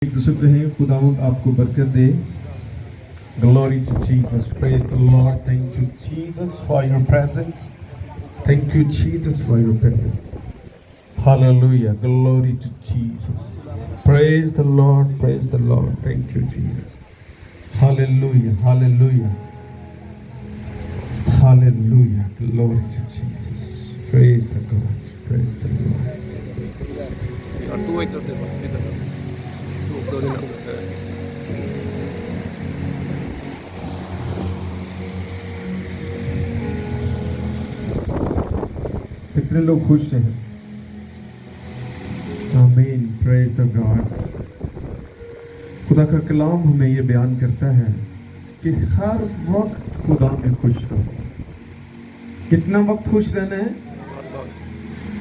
ایک دوسرے کہیں خداوند آپ کو برکت دے. Glory to Jesus. Praise the Lord. Thank you, Jesus, for your presence. Thank you, Jesus, for your presence. Hallelujah. Glory to Jesus. Praise the Lord. Praise the Lord. Thank you, Jesus. Hallelujah. Hallelujah. Hallelujah. Glory to Jesus. Praise the God. Praise the Lord. कितने लोग खुश हैं? आमीन. Praise the God. खुदा का कलाम हमें ये बयान करता है कि हर वक्त खुदा में खुश रहो. कितना वक्त खुश रहना है?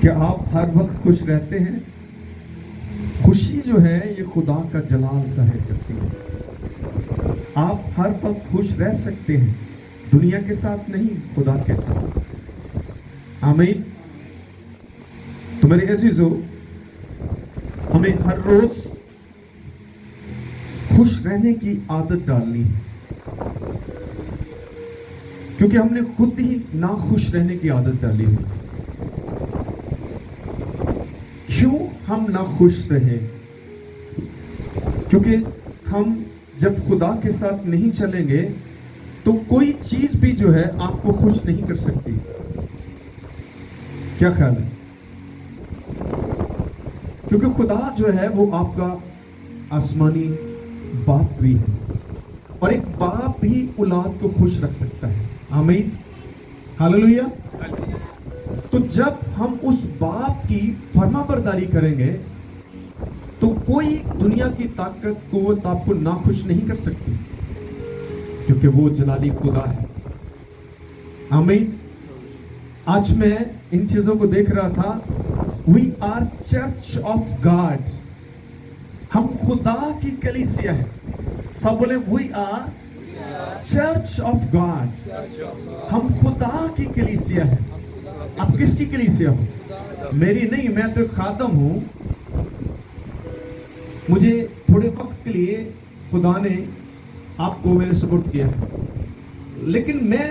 क्या आप हर वक्त खुश रहते हैं? खुशी जो है ये खुदा का जलाल जाहिर करती है. आप हर वक्त खुश रह सकते हैं, दुनिया के साथ नहीं, खुदा के साथ. आमीन. तो मेरे अजीजों, हमें हर रोज खुश रहने की आदत डालनी है, क्योंकि हमने खुद ही ना खुश रहने की आदत डाली है. क्यों हम ना खुश रहे? क्योंकि हम जब खुदा के साथ नहीं चलेंगे तो कोई चीज भी जो है आपको खुश नहीं कर सकती. क्या ख्याल है? क्योंकि खुदा जो है वो आपका आसमानी बाप भी है, और एक बाप ही औलाद को खुश रख सकता है. आमीन. हालेलुया. तो जब हम उस बाप की फरमाबरदारी करेंगे तो कोई दुनिया की ताकत कुव्वत आपको नाखुश नहीं कर सकती, क्योंकि वो जलाली खुदा है. आमीन. आज मैं इन चीजों को देख रहा था. We are church of God. हम खुदा की कलीसिया है. सब बोले we are church of God. हम खुदा की कलीसिया है. आप किसकी कलीसिया हो? मेरी नहीं, मैं तो खादम हूं. मुझे थोड़े वक्त के लिए खुदा ने आपको मेरे सुपुर्द किया है, लेकिन मैं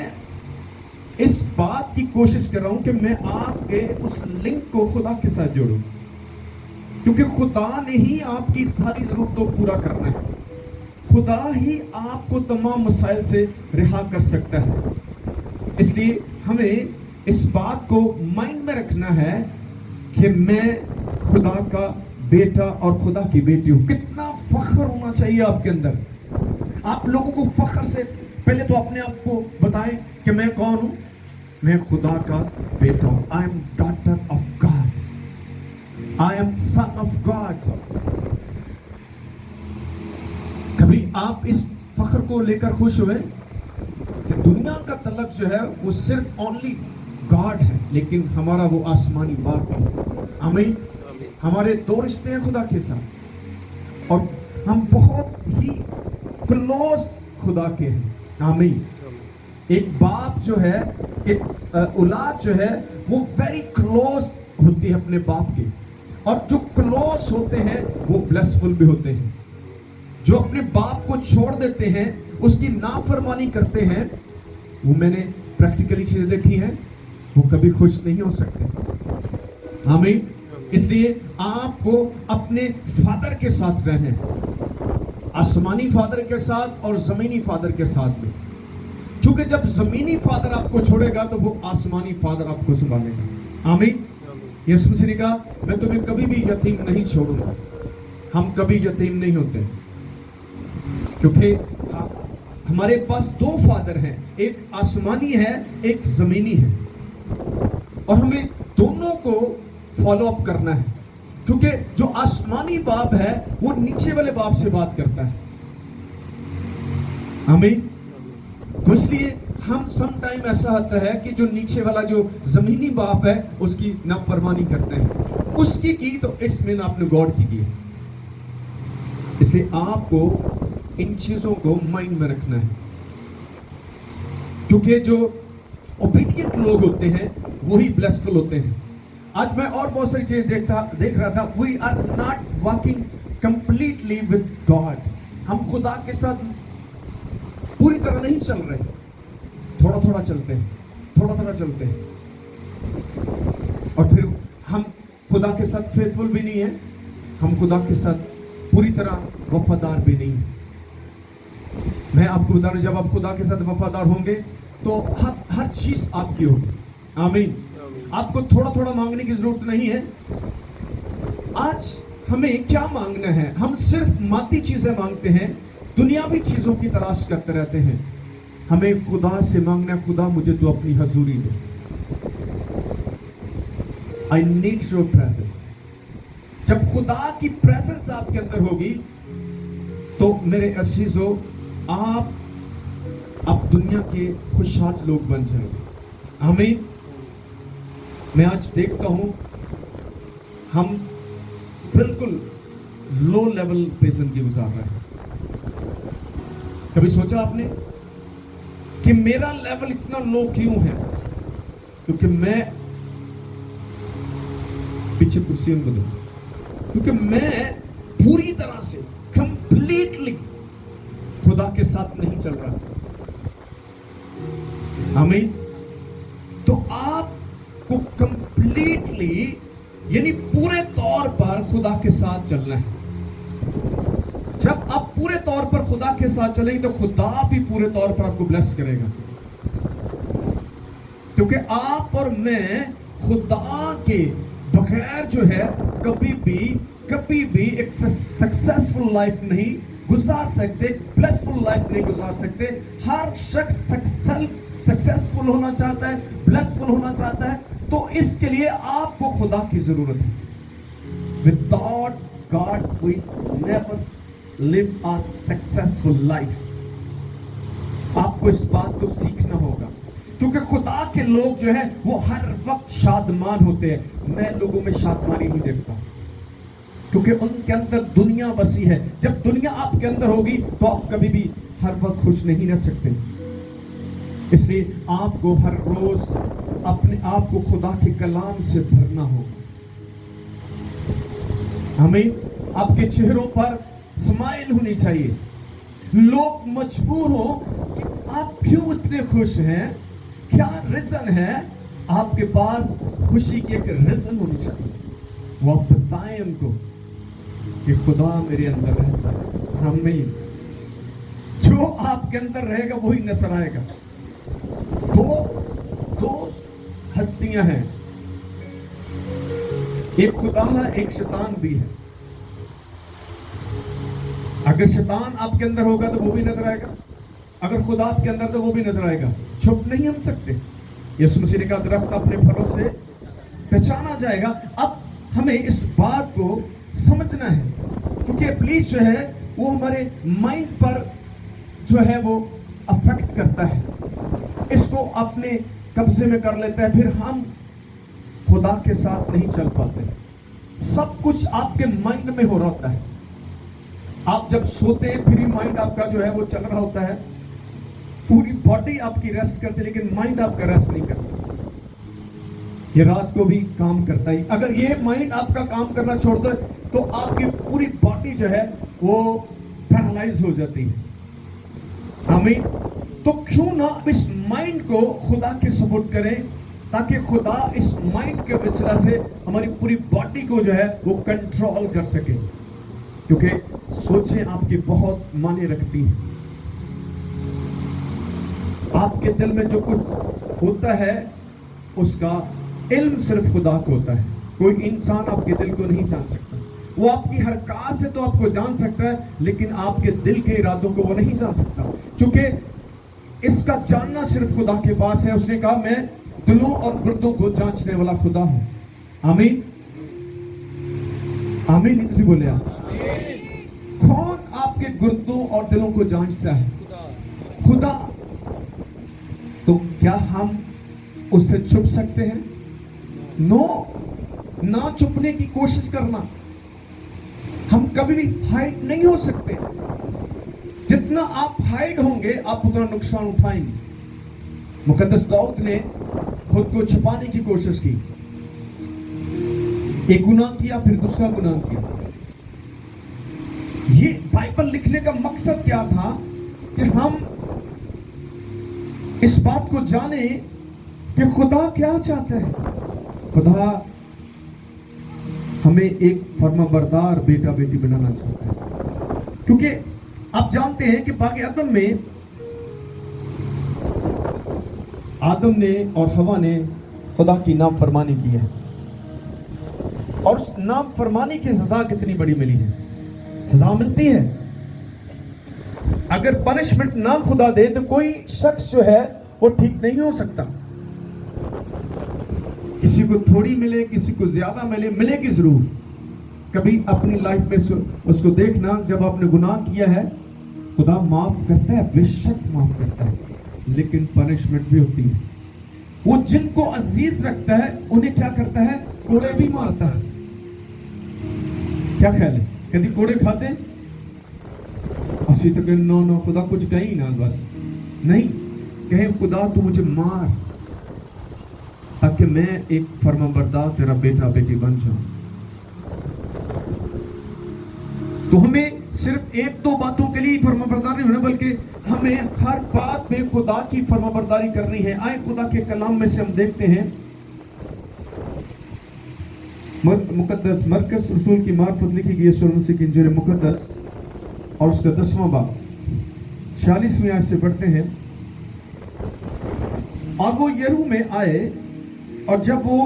इस बात की कोशिश कर रहा हूं कि मैं आपके उस लिंक को खुदा के साथ जोड़ूं, क्योंकि खुदा ने ही आपकी सारी जरूरतों को पूरा करना है. खुदा ही आपको तमाम मसाइल से रिहा कर सकता है. इसलिए हमें इस बात को माइंड में रखना है कि मैं खुदा का बेटा और खुदा की बेटी हूं. कितना फख्र होना चाहिए आपके अंदर. आप लोगों को फख्र से पहले तो अपने आप को बताएं कि मैं कौन हूं. मैं खुदा का बेटा हूं. I am daughter of God. I am son of God. कभी आप इस फख्र को लेकर खुश हुए कि दुनिया का तलक जो है वो सिर्फ ओनली गॉड है, लेकिन हमारा वो आसमानी बाप है. आमीन. हमारे दो रिश्ते हैं खुदा के साथ, और हम बहुत ही क्लोज खुदा के हैं. आमीन. एक बाप जो है, एक औलाद जो है वो वेरी क्लोज होती है अपने बाप के, और जो क्लोज होते हैं वो ब्लेसफुल भी होते हैं. जो अपने बाप को छोड़ देते हैं, उसकी नाफरमानी करते हैं, वो मैंने प्रैक्टिकली चीजें देखी हैं, वो कभी खुश नहीं हो सकते. आमीन. इसलिए आपको अपने फादर के साथ रहना है, आसमानी फादर के साथ और जमीनी फादर के साथ में, क्योंकि जब जमीनी फादर आपको छोड़ेगा तो वो आसमानी फादर आपको संभालेगा. आमीन. यीशु मसीह ने कहा, मैं तुम्हें कभी भी यतीम नहीं छोड़ूंगा. हम कभी यतीम नहीं होते, क्योंकि हमारे पास दो फादर हैं, एक आसमानी है, एक जमीनी है, और हमें दोनों को फॉलो अप करना है. क्योंकि जो आसमानी बाप है वो नीचे वाले बाप से बात करता है. आमीन. तो इसलिए हम सम टाइम ऐसा होता है कि जो नीचे वाला जो जमीनी बाप है उसकी नाफरमानी करते हैं. उसकी की तो इट्स मीन आपने गॉड की है. इसलिए आपको इन चीजों को माइंड में रखना है, क्योंकि जो ओबीडिएंट लोग होते हैं वही ब्लेसफुल होते हैं. आज मैं और बहुत सारी चीजें देख रहा था. We are not walking completely with God. हम खुदा के साथ पूरी तरह नहीं चल रहे, थोड़ा थोड़ा चलते हैं, थोड़ा थोड़ा चलते हैं, और फिर हम खुदा के साथ फेथफुल भी नहीं है, हम खुदा के साथ पूरी तरह वफादार भी नहीं है। मैं आपको बता रहा हूं, जब आप खुदा के साथ वफादार होंगे तो हर चीज आपकी होगी। आमीन। आपको थोड़ा थोड़ा मांगने की जरूरत नहीं है। आज हमें क्या मांगना है? हम सिर्फ माती चीजें मांगते हैं, दुनियावी चीजों की तलाश करते रहते हैं। हमें खुदा से मांगना, खुदा मुझे तो अपनी हजूरी दे, आई नीड योर प्रेजेंस। जब खुदा की प्रेजेंस आपके अंदर होगी तो मेरे अजीजों, आप दुनिया के खुशहाल लोग बन जाएंगे। आमीन। मैं आज देखता हूं हम बिल्कुल लो लेवल पे जिंदगी गुजार रहे हैं। कभी सोचा आपने कि मेरा लेवल इतना लो क्यों है? क्योंकि मैं पीछे कुर्सी में बदलूं, क्योंकि मैं पूरी तरह से कंप्लीटली खुदा के साथ नहीं चल रहा। आमीन। तो आपको कंप्लीटली यानी पूरे तौर पर खुदा के साथ चलना है। जब आप पूरे तौर पर खुदा के साथ चलेंगे तो खुदा भी पूरे तौर पर आपको ब्लेस करेगा, क्योंकि आप और मैं खुदा के बगैर जो है कभी भी एक सक्सेसफुल लाइफ नहीं गुजार सकते, ब्लेसफुल लाइफ नहीं गुजार सकते। हर शख्स सक्सेसफुल होना चाहता है, ब्लेसफुल होना चाहता है, तो इसके लिए आपको खुदा की जरूरत है। Without God we never live a successful life. आपको इस बात को सीखना होगा, क्योंकि खुदा के लोग जो है वो हर वक्त शादमान होते हैं। मैं लोगों में शादमानी नहीं देखता, क्योंकि उनके अंदर दुनिया बसी है। जब दुनिया आपके अंदर होगी तो आप कभी भी हर वक्त खुश नहीं रह सकते। इसलिए आपको हर रोज अपने आप को खुदा के कलाम से भरना होगा। हमें आपके चेहरों पर स्माइल होनी चाहिए। लोग मजबूर हो कि आप क्यों इतने खुश हैं, क्या रीजन है? आपके पास खुशी की एक रीजन होनी चाहिए। वो आप बताएं उनको कि खुदा मेरे अंदर रहता है। आमीन। जो आपके अंदर रहेगा वही नजर आएगा। दो हस्तियां हैं, एक खुदा है, एक शैतान भी है। अगर शैतान आपके अंदर होगा तो वो भी नजर आएगा, अगर खुदा आपके अंदर तो वो भी नजर आएगा। छुप नहीं हम सकते। यीशु मसीह ने कहा दरख्त अपने फलों से पहचाना जाएगा। अब हमें इस बात को समझना है, क्योंकि इब्लीस जो है वो हमारे माइंड पर जो है वो अफेक्ट करता है, इसको अपने कब्जे में कर लेता है, फिर हम खुदा के साथ नहीं चल पाते। सब कुछ आपके माइंड में हो रहा होता है। आप जब सोते हैं फिर माइंड आपका जो है वो चल रहा होता है। पूरी बॉडी आपकी रेस्ट करती है, लेकिन माइंड आपका रेस्ट नहीं करता। ये रात को भी काम करता है। अगर ये माइंड आपका काम करना छोड़ दे तो आपकी पूरी बॉडी जो है वो पैरालाइज हो जाती है। आमीन। तो क्यों ना इस माइंड को खुदा के सपोर्ट करें, ताकि खुदा इस माइंड के वसीला से हमारी पूरी बॉडी को जो है वो कंट्रोल कर सके, क्योंकि सोचें आपकी बहुत मायने रखती हैं। आपके दिल में जो कुछ होता है उसका इल्म सिर्फ खुदा को होता है। कोई इंसान आपके दिल को नहीं जान सकता। वो आपकी हरकत से तो आपको जान सकता है, लेकिन आपके दिल के इरादों को वो नहीं जान सकता, क्योंकि इसका जानना सिर्फ खुदा के पास है। उसने कहा मैं दिलों और गुर्दों को जांचने वाला खुदा हूं। आमीन। आमीन। नहीं बोले आप? कौन आपके गुर्दों और दिलों को जांचता है? खुदा। तो क्या हम उससे छुप सकते हैं? नो, ना छुपने की कोशिश करना। हम कभी भी हाइड नहीं हो सकते। जितना आप हाइड होंगे आप उतना नुकसान उठाएंगे। मुकद्दस दाऊद ने खुद को छुपाने की कोशिश की, एक गुनाह किया फिर दूसरा गुनाह किया। یہ بائبل لکھنے کا مقصد کیا تھا کہ ہم اس بات کو جانیں کہ خدا کیا چاہتا ہے. خدا ہمیں ایک فرما بردار بیٹا بیٹی بنانا چاہتا ہے. کیونکہ آپ جانتے ہیں کہ باغ عدن میں آدم نے اور حوا نے خدا کی نافرمانی کی ہے، اور اس نافرمانی کی سزا کتنی بڑی ملی ہے. سزا ملتی ہے. اگر پنشمنٹ نہ خدا دے تو کوئی شخص جو ہے وہ ٹھیک نہیں ہو سکتا. کسی کو تھوڑی ملے، کسی کو زیادہ ملے، ملے گی ضرور. کبھی اپنی لائف میں اس کو دیکھنا، جب آپ نے گناہ کیا ہے خدا معاف کرتا ہے، بے شک معاف کرتا ہے، لیکن پنشمنٹ بھی ہوتی ہے. وہ جن کو عزیز رکھتا ہے انہیں کیا کرتا ہے؟ کوڑے بھی مارتا ہے. کیا خیال ہے؟ کبھی کوڑے کھاتے ہیں؟ اسی تو کہ نو خدا کچھ کہیں نہ، بس نہیں کہیں خدا تو مجھے مار تاکہ میں ایک فرما بردار تیرا بیٹا بیٹی بن جاؤں. تو ہمیں صرف ایک دو باتوں کے لیے فرما بردار نہیں ہونا، بلکہ ہمیں ہر بات میں خدا کی فرما برداری کرنی ہے. آئے خدا کے کلام میں سے ہم دیکھتے ہیں مقدس مرکز رسول کی معرفت لکھی گئی یسوع مسیح کی انجیل مقدس اور اس کا 10واں باب 46ویں آیت سے پڑھتے ہیں. اور وہ یرو میں آئے، اور جب وہ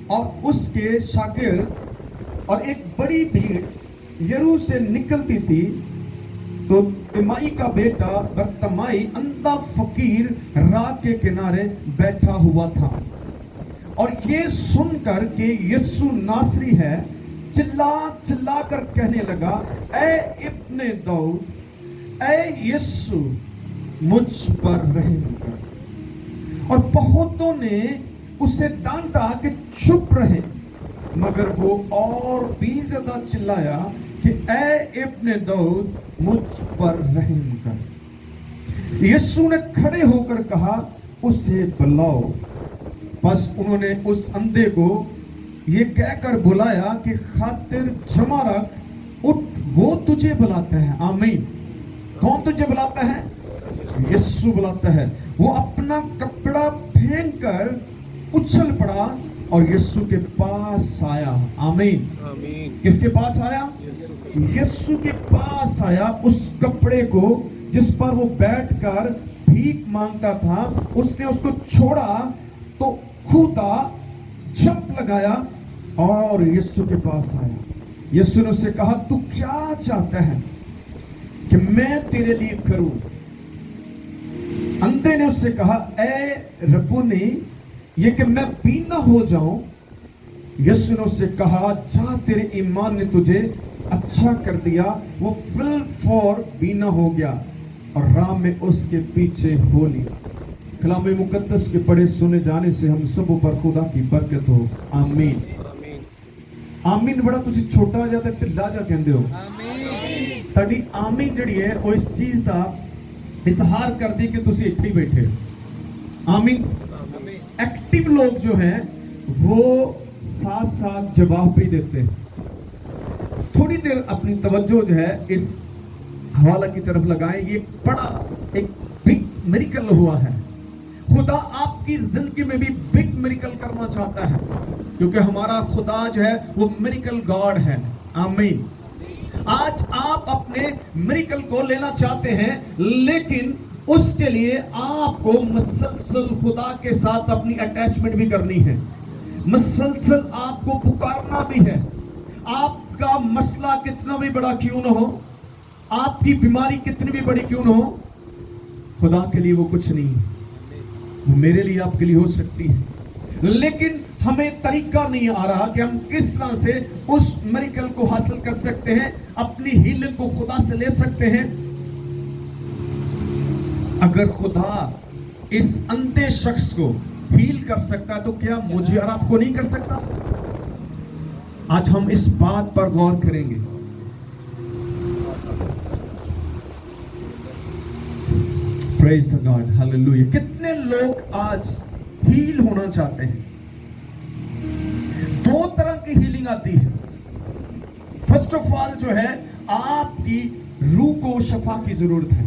اور اس کے شاگرد اور ایک بڑی بھیڑ یرو سے نکلتی تھی تو تیمائی کا بیٹا برتمائی اندھا فقیر راہ کے کنارے بیٹھا ہوا تھا، اور یہ سن کر کہ یسوع ناصری ہے چلا چلا کر کہنے لگا، اے ابن داؤد، اے یسوع مجھ پر رحم کر. اور بہتوں نے اسے ڈانٹا کہ چپ رہے، مگر وہ اور بھی زیادہ چلایا کہ اے ابن داؤد مجھ پر رحم کر. یسوع نے کھڑے ہو کر کہا، اسے بلاؤ. بس انہوں نے اس اندھے کو یہ کہہ کر بلایا کہ خاطر جمع رکھ، اٹھ، وہ تجھے بلاتا ہے. آمین. کون تجھے بلاتا ہے؟ یسوع بلاتا ہے. وہ اپنا کپڑا پھینک کر اچھل پڑا اور یسوع کے پاس آیا. آمین. کس کے پاس آیا؟ یسوع کے پاس آیا. اس کپڑے کو جس پر وہ بیٹھ کر بھیک مانگتا تھا، اس نے اس کو چھوڑا تو کھوتا، جھپ لگایا اور یسوع کے پاس آیا. یسوع نے اس سے کہا، تو کیا چاہتا ہے کہ میں تیرے لیے کروں؟ اندھے نے اس سے کہا، اے ربونی، یہ کہ میں بینا ہو جاؤں. یسوع نے اس سے کہا، جا، تیرے ایمان نے تجھے اچھا کر دیا. وہ فل فور بینا ہو گیا اور راہ میں اس کے پیچھے ہو لیا. کلام مقدس کے پڑھے سنے جانے سے ہم سب پر خدا کی برکت ہو. آمین. آمین بڑا تسی چھوٹا جا تے ٹھلا جا کہندے ہو. تاڈی آمین جڑی ہے وہ اس چیز دا اظہار کر دی کہ تسی اتھے ہی بیٹھے. آمین. ایکٹیو لوگ جو ہیں وہ ساتھ ساتھ جواب بھی دیتے ہیں. تھوڑی دیر اپنی توجہ جو ہے اس حوالہ کی طرف لگائیں. یہ بڑا ایک بگ میریکل ہوا ہے. خدا آپ کی زندگی میں بھی بگ میریکل کرنا چاہتا ہے، کیونکہ ہمارا خدا جو ہے وہ میریکل گاڈ ہے. آمین. آج آپ اپنے میریکل کو لینا چاہتے ہیں، لیکن اس کے لیے آپ کو مسلسل خدا کے ساتھ اپنی اٹیچمنٹ بھی کرنی ہے. مسلسل آپ کو پکارنا بھی ہے. آپ کا مسئلہ کتنا بھی بڑا کیوں نہ ہو، آپ کی بیماری کتنی بھی بڑی کیوں نہ ہو، خدا کے لیے وہ کچھ نہیں ہے. وہ میرے لیے آپ کے لیے ہو سکتی ہے، لیکن ہمیں طریقہ نہیں آ رہا کہ ہم کس طرح سے اس میریکل کو حاصل کر سکتے ہیں، اپنی ہیلنگ کو خدا سے لے سکتے ہیں. اگر خدا اس اندھے شخص کو ہیل کر سکتا تو کیا مجھے اور آپ کو نہیں کر سکتا؟ آج ہم اس بات پر غور کریں گے. پریز دی گاڈ. ہاللویا. کتنے لوگ آج ہیل ہونا چاہتے ہیں؟ دو طرح کی ہیلنگ آتی ہے. فرسٹ آف آل جو ہے آپ کی روح کو شفا کی ضرورت ہے.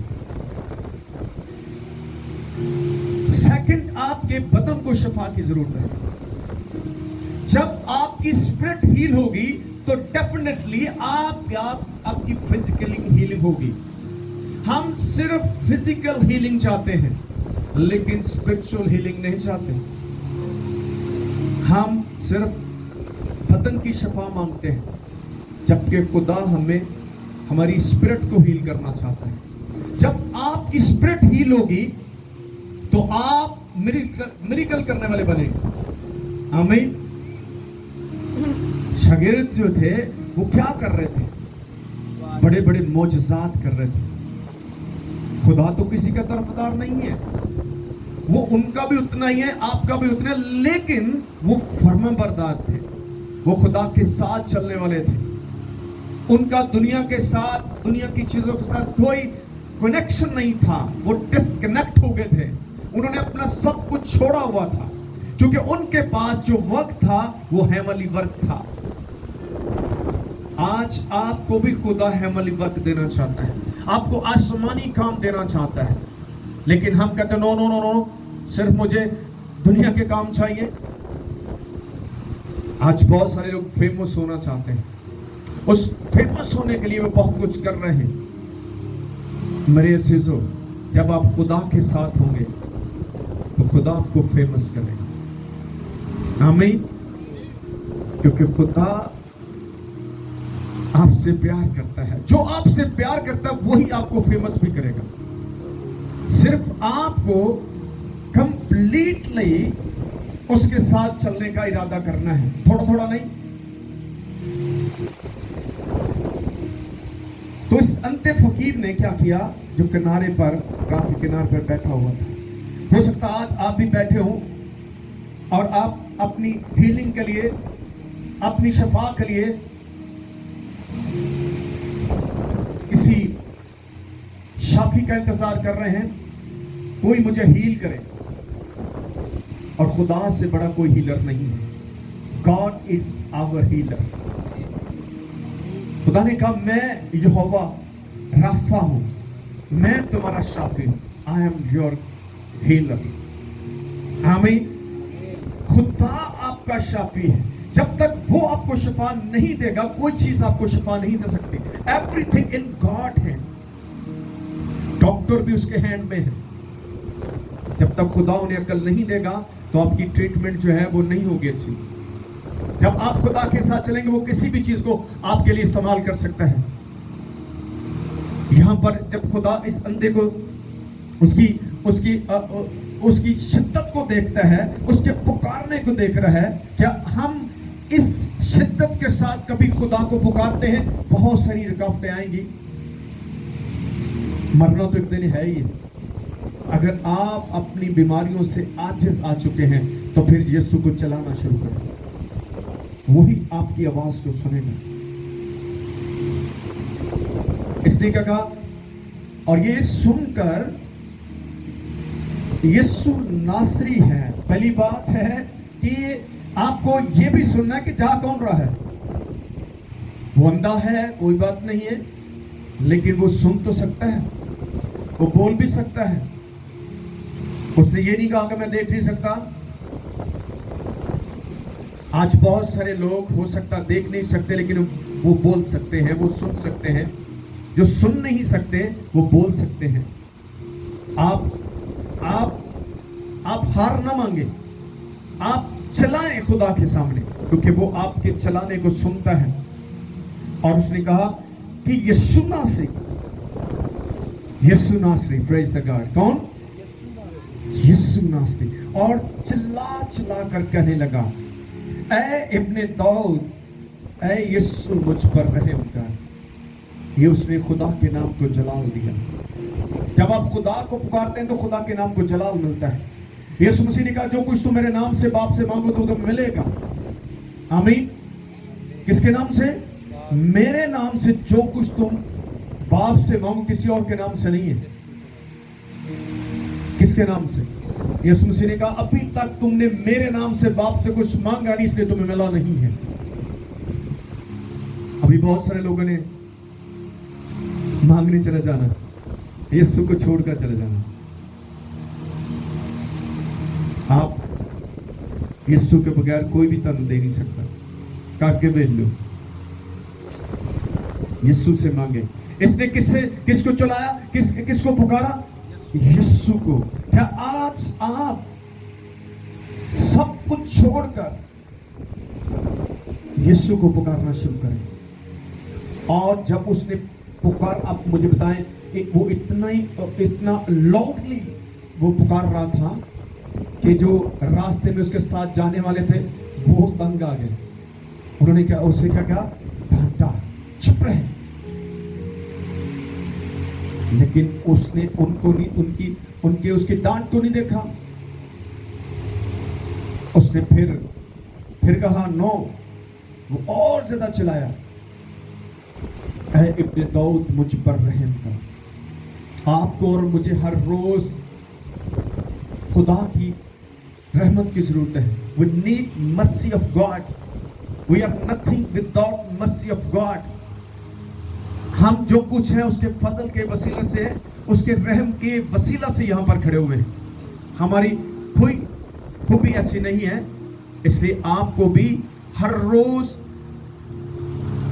سیکنڈ, آپ کے بدن کو شفا کی ضرورت ہے. جب آپ کی اسپرٹ ہیل ہوگی تو ڈیفینیٹلی آپ کی فزیکل ہیلنگ ہوگی. ہم صرف فزیکل ہیلنگ چاہتے ہیں لیکن اسپرچل ہیلنگ نہیں چاہتے. ہم صرف بدن کی شفا مانگتے ہیں جبکہ خدا ہماری اسپرٹ کو ہیل کرنا چاہتا ہے. جب آپ کی اسپرٹ ہیل ہوگی تو آپ میریکل کرنے والے بنے گے. آمین. شاگرد جو تھے وہ کیا کر رہے تھے؟ بڑے بڑے معجزات کر رہے تھے. خدا تو کسی کا طرفدار نہیں ہے, وہ ان کا بھی اتنا ہی ہے, آپ کا بھی اتنا ہے, لیکن وہ فرمانبردار تھے, وہ خدا کے ساتھ چلنے والے تھے. ان کا دنیا کے ساتھ, دنیا کی چیزوں کے ساتھ کوئی کنیکشن نہیں تھا. وہ ڈسکنیکٹ ہو گئے تھے. انہوں نے اپنا سب کچھ چھوڑا ہوا تھا کیونکہ ان کے پاس جو وقت تھا وہ ہیملی ورک تھا. آج آپ کو بھی خدا ہیملی ورک دینا چاہتا ہے, آپ کو آسمانی کام دینا چاہتا ہے, لیکن ہم کہتے ہیں نو نو نو نو, صرف مجھے دنیا کے کام چاہیے. آج بہت سارے لوگ فیمس ہونا چاہتے ہیں, اس فیمس ہونے کے لیے وہ بہت کچھ کر رہے ہیں. میرے عزیزو, جب آپ خدا کے ساتھ ہوں گے تو خدا آپ کو فیمس کرے گا. آمین. کیونکہ خدا آپ سے پیار کرتا ہے. جو آپ سے پیار کرتا ہے وہی آپ کو فیمس بھی کرے گا. صرف آپ کو کمپلیٹلی اس کے ساتھ چلنے کا ارادہ کرنا ہے, تھوڑا تھوڑا نہیں. تو اس انتے فقیر نے کیا کیا, جو کنارے پر, راہ کے کنارے پر بیٹھا ہوا تھا. ہو سکتا آج آپ بھی بیٹھے ہوں اور آپ اپنی ہیلنگ کے لیے, اپنی شفا کے لیے کسی شافی کا انتظار کر رہے ہیں, کوئی مجھے ہیل کرے. اور خدا سے بڑا کوئی ہیلر نہیں ہے. God is our healer. خدا نے کہا میں یہوہ رافع ہوں, میں تمہارا شافی ہوں. I am your healer. آمین. خدا آپ کا شافی ہے. جب تک وہ آپ کو شفا نہیں دے گا, کوئی چیز آپ کو شفا نہیں دے سکتی. ایوری تھنگ ان گاڈ ہے. ڈاکٹر بھی اس کے ہینڈ میں ہے. جب تک خدا انہیں عقل نہیں دے گا تو آپ کی ٹریٹمنٹ جو ہے وہ نہیں ہوگی اچھی. جب آپ خدا کے ساتھ چلیں گے وہ کسی بھی چیز کو آپ کے لیے استعمال کر سکتا ہے. یہاں پر جب خدا اس اندھے کو اس کی شدت کو دیکھتا ہے, اس کے پکارنے کو دیکھ رہا ہے, کیا ہم اس شدت کے ساتھ کبھی خدا کو پکارتے ہیں؟ بہت ساری رکاوٹیں آئیں گی. مرنا تو ایک دن ہے ہی. اگر آپ اپنی بیماریوں سے عاجز آ چکے ہیں تو پھر یسوع کو چلانا شروع کریں, وہی آپ کی آواز کو سنے گا. اس نے کہا, اور یہ سن کر یسوع ناصری ہے. پہلی بات ہے کہ آپ کو یہ بھی سننا ہے کہ جا کون رہا ہے. وہ اندھا ہے, کوئی بات نہیں ہے, لیکن وہ سن تو سکتا ہے, وہ بول بھی سکتا ہے. اس نے یہ نہیں کہا کہ میں دیکھ نہیں سکتا. آج بہت سارے لوگ ہو سکتا دیکھ نہیں سکتے, لیکن وہ بول سکتے ہیں, وہ سن سکتے ہیں. جو سن نہیں سکتے وہ بول سکتے ہیں. آپ ہار نہ مانگے, آپ چلائیں خدا کے سامنے, کیونکہ وہ آپ کے چلانے کو سنتا ہے. اور اس نے کہا کہ یسوع ناصری, یسوع ناصری, پریز دا گاڈ. کون؟ یسوع ناصری. اور چلا چلا کر کہنے لگا, اے ابن داؤد, اے یسوع مجھ پر رحم کر. یہ اس نے خدا کے نام کو جلال دیا. جب آپ خدا کو پکارتے ہیں تو خدا کے نام کو جلال ملتا ہے. یسوع مسیح نے کہا جو کچھ تم میرے نام سے باپ سے مانگو تو تمہیں ملے گا. آمین. کس کے نام سے؟ میرے نام سے. جو کچھ تم باپ سے مانگو, کسی اور کے نام سے نہیں ہے. کس کے نام سے؟ یسوع مسیح نے کہا ابھی تک تم نے میرے نام سے باپ سے کچھ مانگا نہیں, اس لیے تمہیں ملا نہیں ہے. ابھی بہت سارے لوگوں نے मांगने चले जाना, यीशु को छोड़कर चले जाना। आप यीशु के बगैर कोई भी तन दे नहीं सकता। काके बेच लो, यीशु से मांगे। इसने किसको चलाया, किसको पुकारा? यीशु को। क्या आज आप सब कुछ छोड़कर यीशु को पुकारना शुरू करें? और जब उसने पुकार, आप मुझे बताएं, वो इतना लाउडली वो पुकार रहा था कि जो रास्ते में उसके साथ जाने वाले थे वो तंग आ गए। उन्होंने क्या उससे क्या कहा? डांटा, चुप रहे। लेकिन उसने उनको नहीं, उसकी डांट को नहीं देखा। उसने फिर कहा नो। वो और ज्यादा चिल्लाया, ऐ इब्ने दाऊद मुझ पर रहम कर। आपको और मुझे हर रोज खुदा की रहमत की जरूरत है। We need mercy of God. We are nothing without mercy of God. हम जो कुछ है उसके फजल के वसीले से, उसके रहम के वसीला से यहाँ पर खड़े हुए हैं। हमारी कोई खूबी ऐसी नहीं है। इसलिए आपको भी हर रोज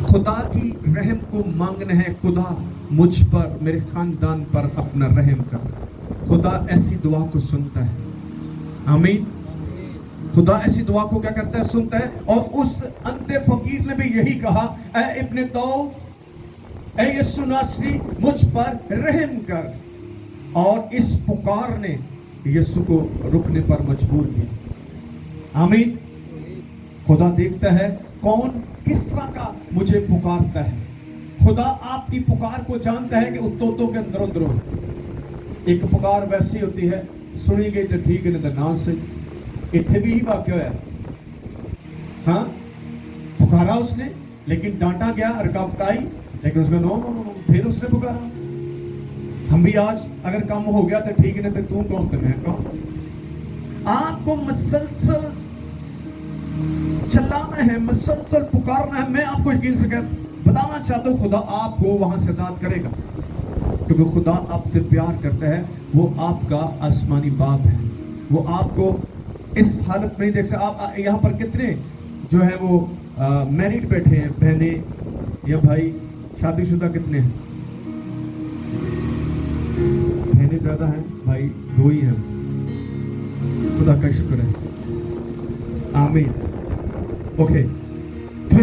खुदा की रहम को मांगना है। खुदा मुझ पर, मेरे खानदान पर अपना रहम कर। खुदा ऐसी दुआ को सुनता है। आमीन। खुदा ऐसी दुआ को क्या करता है? सुनता है। और उस अंधे फकीर ने भी यही कहा, ऐ इब्ने दाऊद, ऐ यीशु नासरी, मुझ पर रहम कर। और इस पुकार ने यीशु को रुकने पर मजबूर किया। आमीन। खुदा देखता है कौन किस तरह का मुझे पुकारता है। खुदा आपकी पुकार को जानता है कि उत्तों के अंदर अंदर एक पुकार वैसी होती है, सुनी गई तो ठीक है, नहीं तो ना सही। इतने भी ही वाक्य है। हाँ, पुकारा उसने, लेकिन डांटा गया, रुकावट आई, लेकिन उसने नो नो नो, फिर उसने पुकारा। हम भी आज अगर काम हो गया तो ठीक है, नहीं तो तू कौन तो मैं कौन। आपको मसलसल चलाना है, मसलसल पुकारना है। मैं आपको यकीन से बताना चाहता हूं, खुदा आपको वहां से आजाद करेगा, क्योंकि खुदा आपसे प्यार करता है। वो आपका आसमानी बाप है। वो आपको इस हालत में नहीं देख सकता। आप यहाँ पर कितने जो है वो मैरिड बैठे हैं, बहने या भाई, शादीशुदा कितने हैं? बहने ज्यादा हैं, भाई दो ही हैं। खुदा का शुक्र है। आमीन। ओके, तो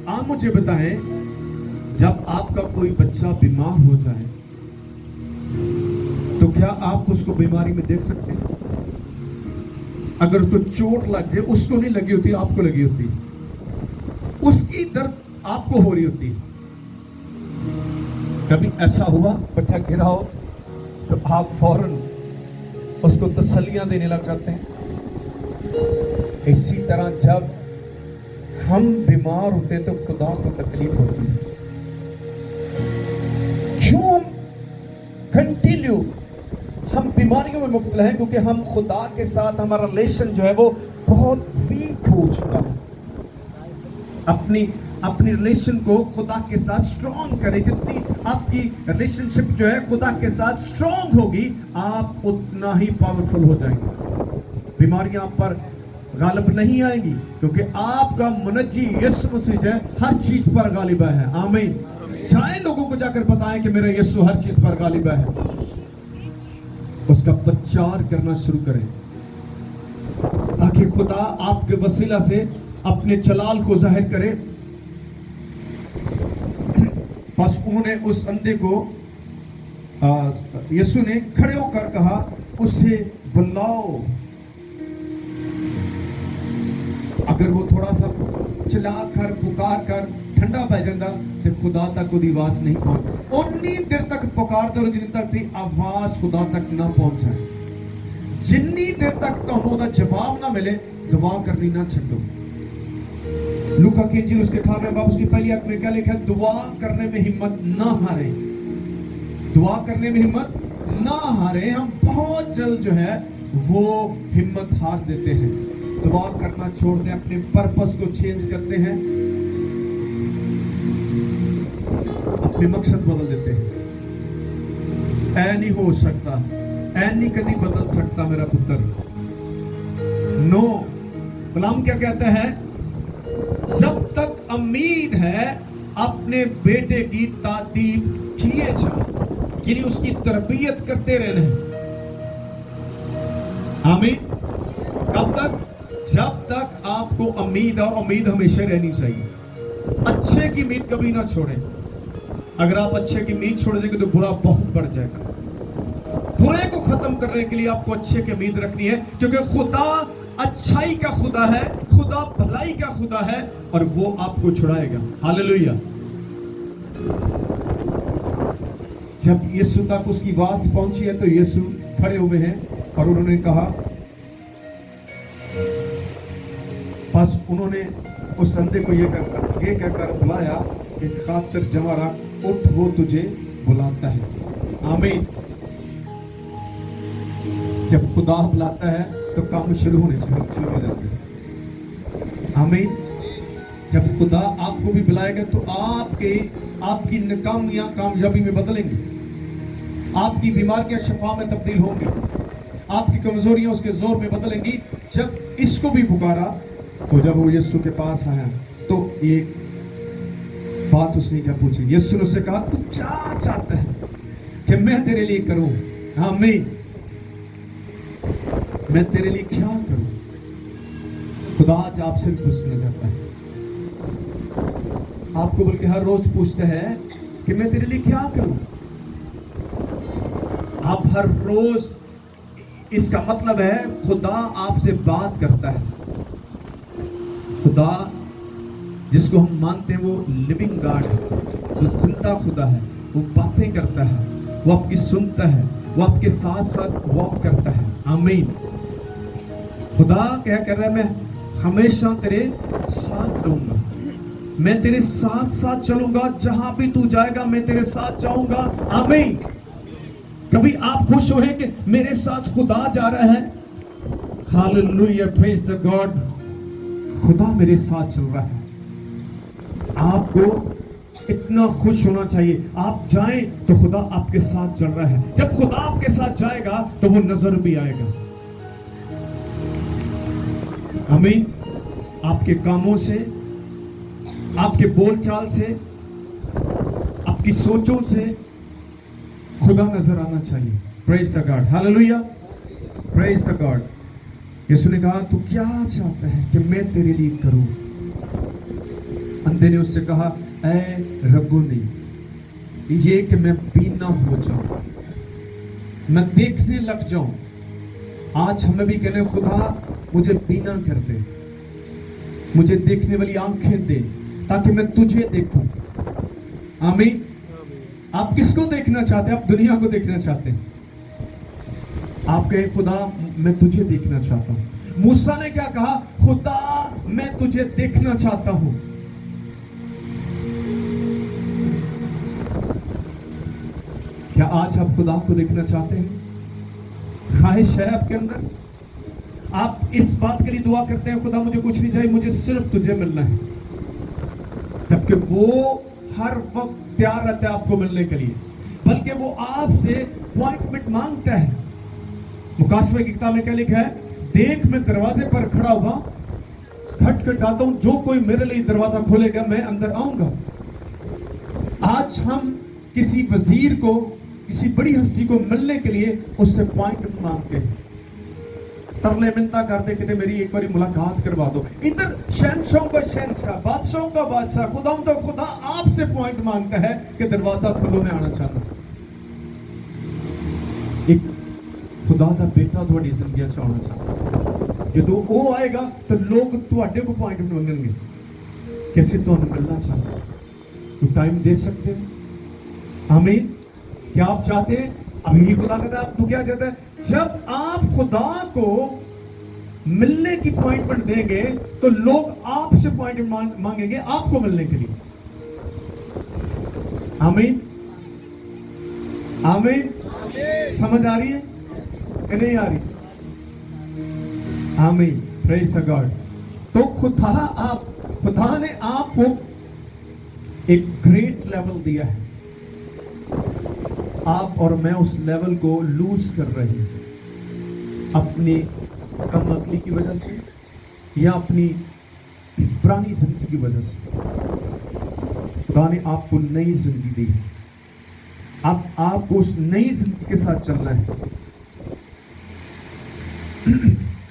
आप मुझे बताएं, जब आपका कोई बच्चा बीमार हो जाए तो क्या आप उसको बीमारी में देख सकते हैं? अगर उसको चोट लग जाए, उसको नहीं लगी होती, आपको लगी होती, उसकी दर्द आपको हो रही होती। कभी ऐसा हुआ बच्चा गिरा हो तो आप फौरन उसको तसल्लियां देने लग जाते हैं? इसी तरह जब हम बीमार होते हैं तो खुदा को तकलीफ होती है। क्यों हम कंटिन्यू हम बीमारियों में मुब्तला हैं? क्योंकि हम खुदा के साथ हमारा रिलेशन जो है वो बहुत वीक हो चुका है। अपनी रिलेशन को खुदा के साथ स्ट्रॉन्ग करें। जितनी आपकी रिलेशनशिप जो है खुदा के साथ स्ट्रॉन्ग होगी, आप उतना ही पावरफुल हो जाएंगे। बीमारियां आप पर गालिब नहीं आएंगी, क्योंकि आपका मुनज्जी यीशु मसीह है, हर चीज पर गालिबा है। आमीन। चाहे लोगों को जाकर बताएं कि मेरा यीशु हर चीज पर गालिबा है, उसका प्रचार करना शुरू करें, ताकि खुदा आपके वसीला से अपने जलाल को जाहिर करे। बस उन्होंने उस अंधे को, यीशु ने खड़े होकर कहा, उसे बुलाओ। अगर वो थोड़ा सा चिल्ला कर पुकार कर ठंडा पै जाता तो खुदा तक कोई आवाज नहीं पहुंच। उतनी देर तक पुकारते रहो जिन्नी तक दी आवाज खुदा तक ना पहुंचे। जिन्नी देर तक तुहानू जवाब ना मिले, दुआ करनी ना छड्डो। लूका की इंजील उसके 18वें बाब उसकी पहली आयत में क्या लिखा है? दुआ करने में हिम्मत ना हारे। दुआ करने में हिम्मत ना हारे। हम बहुत जल्द जो है वो हिम्मत हार देते हैं, दुआ करना छोड़ते हैं, अपने पर्पस को चेंज करते हैं। अपने मकसद बदल देते हैं। ऐ नहीं हो सकता, ऐ नहीं कभी बदल सकता मेरा पुत्र। नो, कलाम क्या कहता है? जब तक उम्मीद है अपने बेटे की तादीब किए जा, यानी उसकी तरबियत करते रहना है। आमीन। कब तक? जब तक आपको उम्मीद, और उम्मीद हमेशा रहनी चाहिए। अच्छे की उम्मीद कभी ना छोड़ें। अगर आप अच्छे की उम्मीद छोड़ देंगे तो बुरा बहुत बढ़ जाएगा। बुरे को खत्म करने के लिए आपको अच्छे की उम्मीद रखनी है, क्योंकि खुदा अच्छाई का खुदा है, खुदा भलाई का खुदा है, और वो आपको छुड़ाएगा। हालेलुया। जब यीशु तक उसकी आवाज पहुंची है तो यीशु खड़े हुए हैं और उन्होंने कहा, बस उन्होंने उस अंधे को ये कहकर बुलाया कि खातिर जमा रख, उठ, वो तुझे बुलाता है। आमीन। जब खुदा बुलाता है तो काम शुरू हो जाते हैं। आमीन। जब खुदा आपको भी बुलाएगा तो आपकी नाकामियां कामयाबी में बदलेंगी, आपकी बीमारियां शफा में तब्दील होंगी, आपकी कमजोरियां उसके जोर में बदलेंगी। जब इसको भी पुकारा तो जब वो यीशु के पास आया तो एक बात उसने क्या पूछी? यीशु ने उससे कहा, तू क्या चाहता है कि मैं तेरे लिए करूं? आमीन। मैं तेरे लिए क्या करूं? खुदा आज आपसे भी पूछना चाहता है, आपको बल्कि हर रोज पूछता है कि मैं तेरे लिए क्या करूं। आप हर रोज, इसका मतलब है खुदा आपसे बात करता है। खुदा जिसको हम मानते हैं वो लिविंग गॉड है, वो जिंदा खुदा है, वो बातें करता है, वो आपकी सुनता है, वो आपके साथ साथ वॉक करता है। आमीन। खुदा क्या कर रहा है? मैं हमेशा तेरे साथ रहूंगा, मैं तेरे साथ साथ चलूंगा, जहां भी तू जाएगा मैं तेरे साथ जाऊंगा। आमीन। कभी आप खुश हुए कि मेरे साथ खुदा जा रहा है? Hallelujah, praise the God. खुदा मेरे साथ चल रहा है। आपको इतना खुश होना चाहिए, आप जाएं तो खुदा आपके साथ चल रहा है। जब खुदा आपके साथ जाएगा तो वो नजर भी आएगा। आमीन। आपके कामों से, आपके बोलचाल से, आपकी सोचों से खुदा नजर आना चाहिए। Praise the God. Hallelujah, praise the God. Yeshu ने कहा, तू क्या चाहता है कि मैं तेरे लिए करूं? अंधे ने उससे कहा, ऐ रब्बुनी, ये कि मैं बीना हो जाऊं, मैं देखने लग जाऊं। आज हमें भी कहने, खुदा मुझे बीना कर दे, मुझे देखने वाली आंखें दे, ताकि मैं तुझे देखूं। आमीन। आप किसको देखना चाहते हैं? आप दुनिया को देखना चाहते हैं? आप कहें, खुदा मैं तुझे देखना चाहता हूं। मूसा ने क्या कहा? खुदा मैं तुझे देखना चाहता हूं। क्या आज आप खुदा को देखना चाहते हैं? ख्वाहिश है आपके अंदर? आप इस बात के लिए दुआ करते हैं, खुदा मुझे कुछ नहीं चाहिए, मुझे सिर्फ तुझे मिलना है, जबकि वो हर वक्त तैयार रहता है आपको मिलने के लिए, बल्कि वो आपसे अपॉइंटमेंट मांगता है। मुकाशवे की किताब में क्या लिखा है? देख मैं दरवाजे पर खड़ा हुआ खटखटाता हूं, जो कोई मेरे लिए दरवाजा खोलेगा मैं अंदर आऊंगा। आज हम किसी वजीर को, किसी बड़ी हस्ती को मिलने के लिए उससे अपॉइंटमेंट मांगते हैं, तरले मिन्नता करते कि मेरी एक बार मुलाकात करवा दो। इधर शहंशाहों का शहंशाह, बादशाहों का बादशाह, खुदा तो खुदा आपसे पॉइंट मांगता है कि दरवाजा खोलो, मैं आना चाहता हूं। एक खुदा का बेटा थोड़ी जिंदगी च आना चाहता, जो वो आएगा तो लोग तुहाडे को पॉइंट मंगणगे कि ਅਸੀਂ ਤੁਹਾਨੂੰ मिलना चाहते हैं। तो टाइम दे सकते हो? आमीन। क्या आप चाहते हैं? अभी खुदा कहता है, आप तो क्या चाहते हैं? जब आप खुदा को मिलने की अपॉइंटमेंट देंगे तो लोग आपसे अपॉइंटमेंट मांगेंगे आपको मिलने के लिए। आमीन। आमीन। समझ आ रही है कि नहीं आ रही? आमीन। Praise the God. तो खुदा ने आपको एक ग्रेट लेवल दिया है, آپ اور میں اس لیول کو لوز کر رہے ہیں اپنی کم عقلی کی وجہ سے یا اپنی پرانی زندگی کی وجہ سے. خدا نے آپ کو نئی زندگی دی ہے. اب آپ کو اس نئی زندگی کے ساتھ چلنا ہے.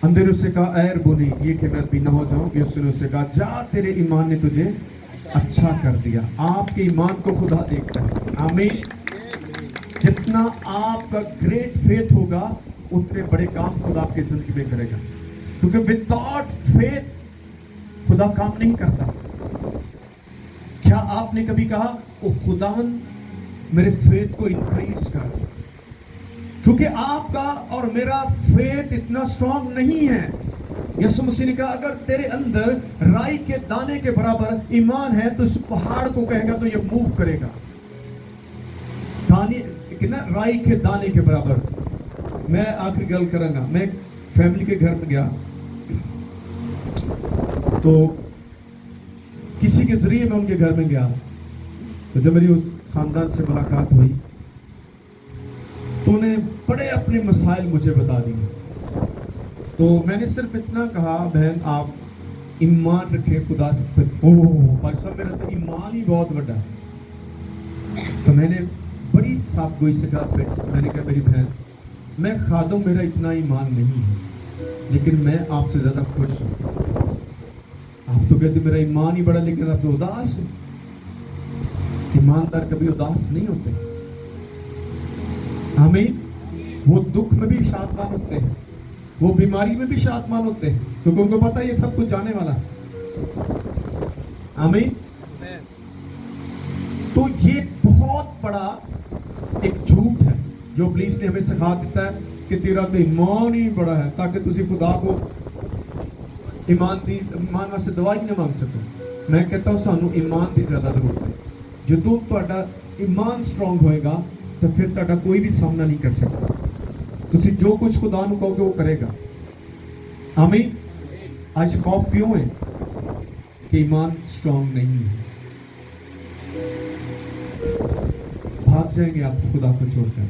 اندر اس سے کہا اے ربونی یہ کہ میں بھی نہ ہو جاؤں. یسوع نے اس سے کہا جا تیرے ایمان نے تجھے اچھا کر دیا. آپ کے ایمان کو خدا دیکھتا ہے. آمین. جتنا آپ کا گریٹ فیتھ ہوگا اتنے بڑے کام خدا آپ کی زندگی میں کرے گا, کیونکہ وداؤٹ فیتھ خدا کام نہیں کرتا. کیا آپ نے کبھی کہا او خداوند میرے فیتھ کو انکریز کر, کیونکہ آپ کا اور میرا فیتھ اتنا اسٹرانگ نہیں ہے. یسوع مسیح نے کہا اگر تیرے اندر رائی کے دانے کے برابر ایمان ہے تو اس پہاڑ کو کہے گا تو یہ موو کرے گا. دانے کتنا رائی کے دانے کے برابر. میں آخری گل کروں گا. میں فیملی کے گھر میں گیا تو کسی کے ذریعے میں ان کے گھر میں گیا, تو جب میری اس خاندان سے ملاقات ہوئی تو انہیں بڑے اپنے مسائل مجھے بتا دیے. تو میں نے صرف اتنا کہا بہن آپ ایمان رکھیں خدا سے. پر سب میرا تو ایمان ہی بہت بڑا ہے. تو میں نے بڑی صاف گوئی سے کہا, میں نے کہا میری بہن میں خادم میرا اتنا ایمان نہیں ہے لیکن میں آپ سے زیادہ خوش ہوں. آپ تو کہتے میرا ایمان ہی بڑا لیکن آپ تو اداس ہو. ایماندار کبھی اداس نہیں ہوتے. آمین. وہ دکھ میں بھی شادمان ہوتے ہیں, وہ بیماری میں بھی شادمان ہوتے ہیں, کیونکہ ان کو پتا ہے یہ سب کچھ جانے والا ہے. آمین. تو یہ بہت بڑا ایک جھوٹ ہے جو ابلیس نے ہمیں سکھا دیتا ہے کہ تیرا تو ایمان ہی بڑا ہے تاکہ تسی خدا کو ایمان واسطے دعائی نہ مانگ سکو. میں کہتا ہوں سانو ایمان دی زیادہ ضرورت ہے. جدوں تہاڈا ایمان سٹرونگ ہوئے گا تو پھر تہاڈا کوئی بھی سامنا نہیں کر سکتا. تسی جو کچھ خدا نو کہو گے وہ کرے گا. آمین. آج خوف کیوں ہے کہ ایمان سٹرونگ نہیں ہے. بھاگ جائیں گے آپ خدا کو چھوڑ کر.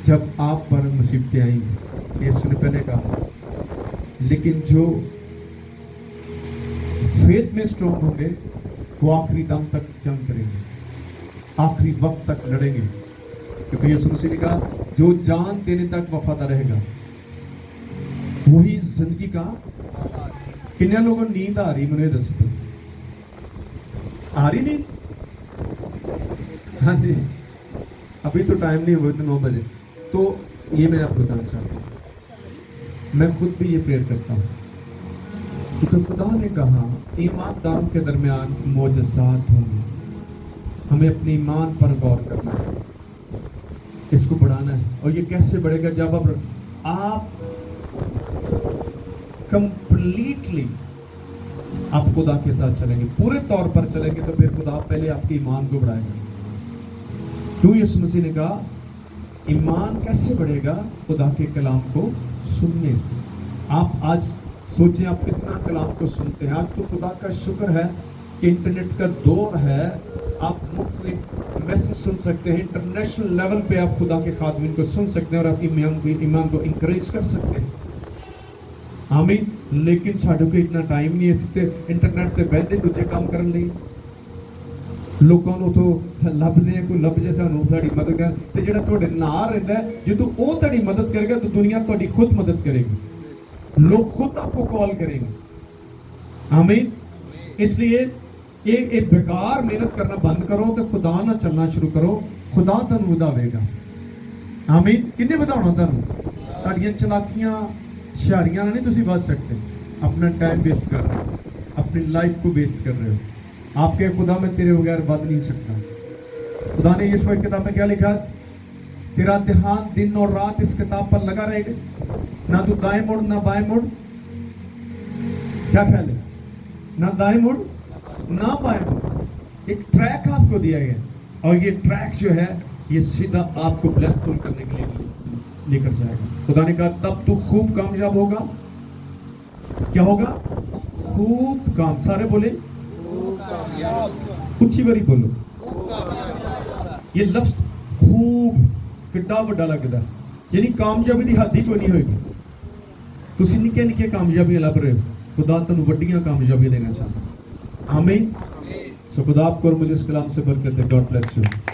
جب آپ پر مصیبتیں آئیں گی, یسوع نے پہلے کہا لیکن جو فیتھ میں سٹرونگ ہوں گے وہ آخری دم تک جنگ کریں گے, آخری وقت تک لڑیں گے. کیونکہ یسوع مسیح نے کہا جو جان دینے تک وفادار رہے گا وہی زندگی کا. کتنے لوگوں کو نیند آ رہی مجھے دسو, آ رہی نیند؟ ہاں جی ابھی تو ٹائم نہیں ہوا, تو 9 بجے. تو یہ میں آپ کو بتانا چاہتا ہوں, میں خود بھی یہ پریئر کرتا ہوں کیونکہ خدا نے کہا ایمانداروں کے درمیان معجزات ہوں گے. ہمیں اپنے ایمان پر غور کرنا ہے, اس کو بڑھانا ہے. اور یہ کیسے بڑھے گا جب اب آپ کمپلیٹلی آپ خدا کے ساتھ چلیں گے, پورے طور پر چلیں گے, تو پھر خدا پہلے آپ کے ایمان کو بڑھائے گا. کیوں یسوع مسیح نے کہا ایمان کیسے بڑھے گا؟ خدا کے کلام کو سننے سے. آپ آج سوچیں آپ کتنا کلام کو سنتے ہیں. آج تو خدا کا شکر ہے کہ انٹرنیٹ کا دور ہے, آپ مختلف میسج سن سکتے ہیں, انٹرنیشنل لیول پہ آپ خدا کے خادمین کو سن سکتے ہیں اور آپ ایمان کو انکریج کر سکتے ہیں. آمین. لیکن ساڈے کو اتنا ٹائم نہیں ہے انٹرنیٹ تے بیٹھے دوجے کام کرن لئی. لوکاں نوں تو لبنے کو لب جے سانوں ساڈی مدد کر, تے جڑا تہاڈے نال رہندا ہے جدوں او تہاڈی مدد کرے گا تو دنیا تہاڈی خود مدد کرے گی. لوگ خود آپ کو کال کریں گے. آمین. اس لیے یہ بیکار محنت کرنا بند کرو تو خدا نہ چلنا شروع کرو, خدا تانوں وداوے گا. آمین. کنے وداونا تانوں؟ تہاڈیاں چلاکیاں شہریاں نہیں تسی بچ سکتے. اپنا ٹائم ویسٹ کر رہے ہو, اپنی لائف کو ویسٹ کر رہے ہو. آپ کے خدا میں تیرے بغیر بد نہیں سکتا. خدا نے یشوع کی کتاب میں کیا لکھا؟ تیرا دھیان دن اور رات اس کتاب پر لگا رہے گا, نہ تو دائیں مڑ نہ بائیں مڑ. کیا خیال ہے؟ نہ دائیں مڑ نہ بائیں مڑ. ایک ٹریک آپ کو دیا گیا اور یہ ٹریک جو ہے یہ سیدھا آپ کو بلیسفل کرنے کے لیے لے کر جائے گا. خدا نے کہا تب تو خوب کامیاب ہوگا. کیا ہوگا؟ خوب کام. سارے بولے اچھی بری بولو. یہ لفظ ਖੂਬ ਕਿੱਡਾ ਵੱਡਾ ਲੱਗਦਾ, ਯਾਨੀ ਕਾਮਯਾਬੀ ਦੀ ਹੱਦ ਹੀ ਕੋਈ ਨਹੀਂ ਹੋਏਗੀ। ਤੁਸੀਂ ਨਿੱਕੀਆਂ ਨਿੱਕੀਆਂ ਕਾਮਯਾਬੀਆਂ ਲੱਭ ਰਹੇ ਹੋ, खुदा ਤੁਹਾਨੂੰ ਵੱਡੀਆਂ ਕਾਮਯਾਬੀਆਂ ਦੇਣਾ ਚਾਹੁੰਦਾ। ਆਮੀਨ। सो खुदा आपको और मुझे इस कलाम से बरकत दे। God bless you.